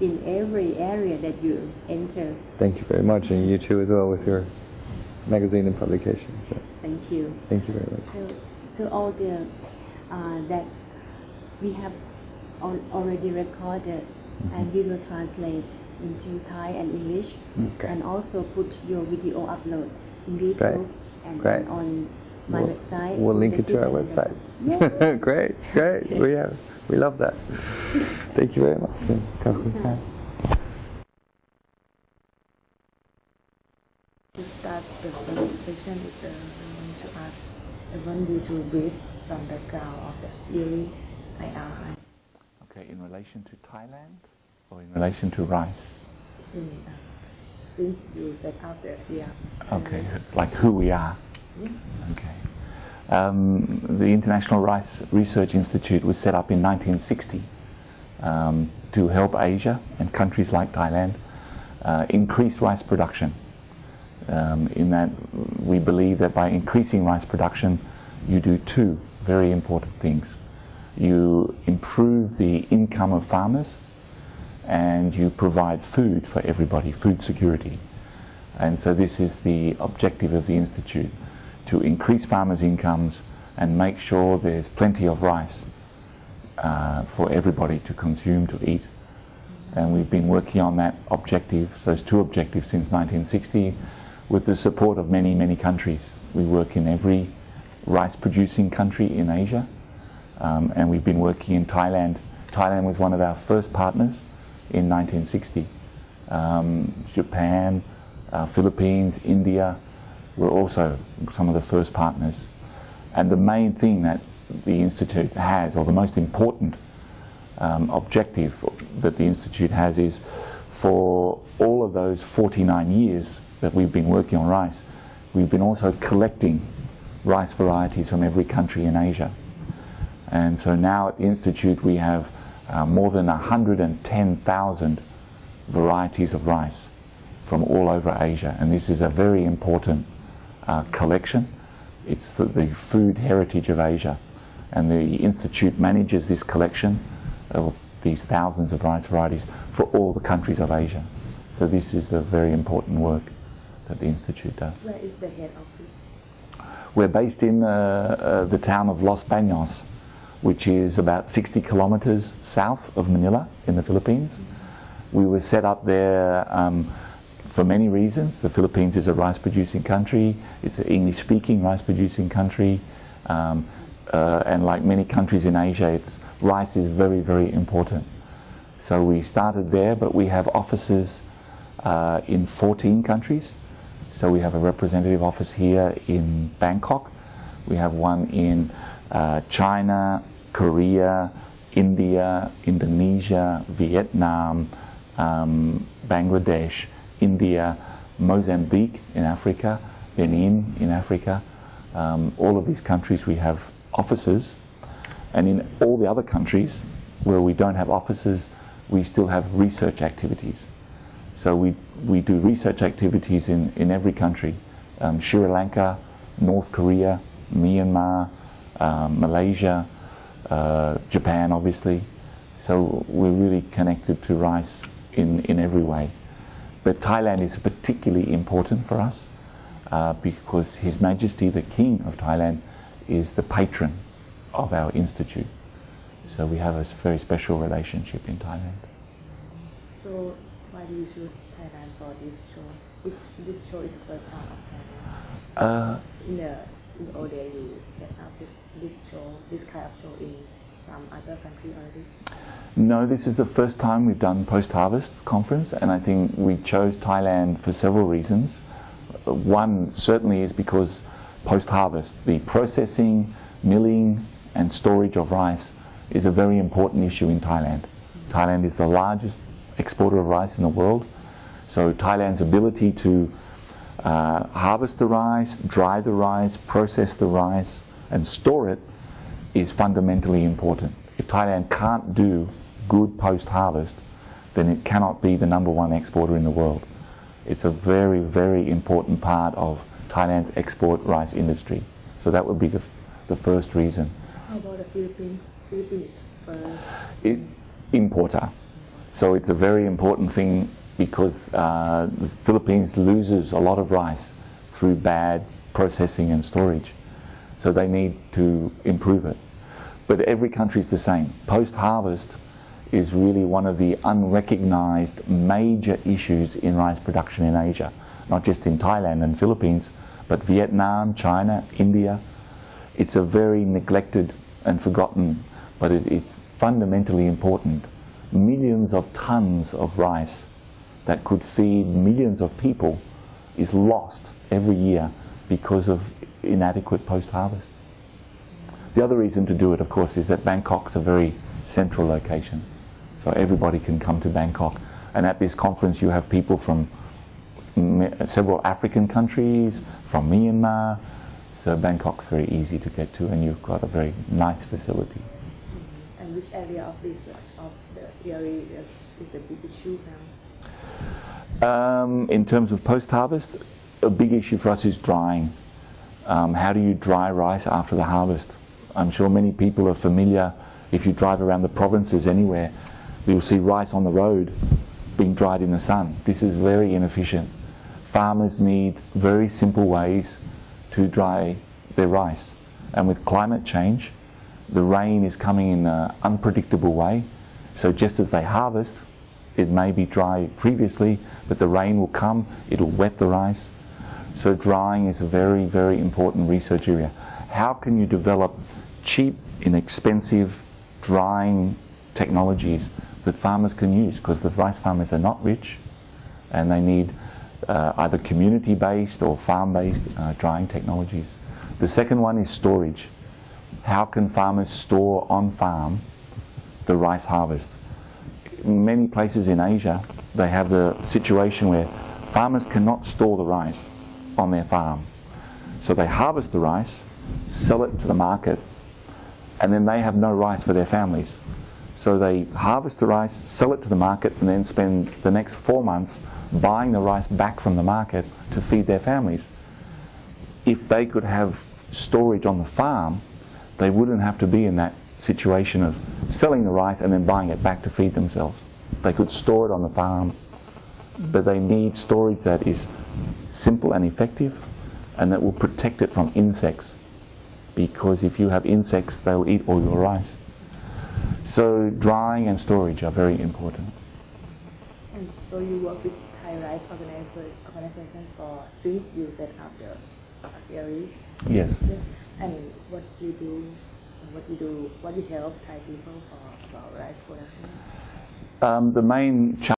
in every area that you enter. Thank you very much, and you too as well with your magazine and publication. So. Thank you. Thank you very much. So all the that we have already recorded, and we will translate into Thai and English, and also put your video upload in YouTube and on my website. We'll link it to our website. Yeah. Great. We love that. Thank you very much. To start the presentation with I want you to breathe from the ground of the earring IR. Okay, in relation to Thailand or in relation to rice? Since you said after, yeah. Okay, like who we are. Yeah. Okay. The International Rice Research Institute was set up in 1960 to help Asia and countries like Thailand increase rice production. In that we believe that by increasing rice production, you do two very important things. You improve the income of farmers, and you provide food for everybody, food security. And so this is the objective of the Institute, to increase farmers' incomes and make sure there's plenty of rice for everybody to consume, to eat. And we've been working on that objective, those two objectives, since 1960, with the support of many, many countries. We work in every rice-producing country in Asia, and we've been working in Thailand. Thailand was one of our first partners in 1960. Japan, Philippines, India were also some of the first partners. And the main thing that the Institute has, or the most important objective that the Institute has, is for all of those 49 years that we've been working on rice, we've been also collecting rice varieties from every country in Asia. And so now at the Institute we have more than 110,000 varieties of rice from all over Asia, and this is a very important collection. It's the food heritage of Asia, and the Institute manages this collection of these thousands of rice varieties for all the countries of Asia. So this is the very important work that the Institute does. Where is the head office? We're based in the town of Los Baños, which is about 60 kilometers south of Manila in the Philippines. We were set up there for many reasons. The Philippines is a rice-producing country. It's an English-speaking rice-producing country. And like many countries in Asia, rice is very, very important. So we started there, but we have offices in 14 countries. So we have a representative office here in Bangkok. We have one in China, Korea, India, Indonesia, Vietnam, Bangladesh, India, Mozambique in Africa, Benin in Africa. All of these countries we have offices, and in all the other countries where we don't have offices, we still have research activities. So we do research activities in every country. Sri Lanka, North Korea, Myanmar, Malaysia, Japan obviously. So we're really connected to rice in every way. But Thailand is particularly important for us because His Majesty the King of Thailand is the patron of our institute. So we have a very special relationship in Thailand. So why do you choose Thailand for this show? This show is the first time of Thailand. In the old days you set up this show, this kind of show in some other country already? No, this is the first time we've done post-harvest conference, and I think we chose Thailand for several reasons. One certainly is because post-harvest, the processing, milling and storage of rice is a very important issue in Thailand. Thailand is the largest exporter of rice in the world, so Thailand's ability to harvest the rice, dry the rice, process the rice and store it is fundamentally important. If Thailand can't do good post-harvest, then it cannot be the #1 exporter in the world. It's a very, very important part of Thailand's export rice industry. So that would be the first reason. How about the Philippines? Philippines first? Importer. So it's a very important thing because the Philippines loses a lot of rice through bad processing and storage. So they need to improve it. But every country is the same. Post-harvest is really one of the unrecognized major issues in rice production in Asia. Not just in Thailand and Philippines, but Vietnam, China, India. It's a very neglected and forgotten, but it's fundamentally important. Millions of tons of rice that could feed millions of people is lost every year because of inadequate post-harvest. The other reason to do it, of course, is that Bangkok's a very central location. So everybody can come to Bangkok. And at this conference you have people from several African countries, from Myanmar. So Bangkok's very easy to get to, and you've got a very nice facility. And which area of this of the area is the big issue now? In terms of post-harvest, a big issue for us is drying. How do you dry rice after the harvest? I'm sure many people are familiar, if you drive around the provinces anywhere, you'll see rice on the road being dried in the sun. This is very inefficient. Farmers need very simple ways to dry their rice. And with climate change, the rain is coming in an unpredictable way. So just as they harvest, it may be dry previously, but the rain will come, it'll wet the rice. So drying is a very, very important research area. How can you develop cheap, inexpensive drying technologies that farmers can use? Because the rice farmers are not rich and they need either community-based or farm-based drying technologies. The second one is storage. How can farmers store on farm the rice harvest? In many places in Asia, they have the situation where farmers cannot store the rice on their farm. So they harvest the rice, sell it to the market, and then they have no rice for their families. So they harvest the rice, sell it to the market, and then spend the next 4 months buying the rice back from the market to feed their families. If they could have storage on the farm, they wouldn't have to be in that situation of selling the rice and then buying it back to feed themselves. They could store it on the farm, but they need storage that is simple and effective and that will protect it from insects, because if you have insects, they'll eat all your rice. So drying and storage are very important. And so you work with Thai Rice Organization for since you set up the area? Yes. And what do you do? What you help Thai people for rice production? The main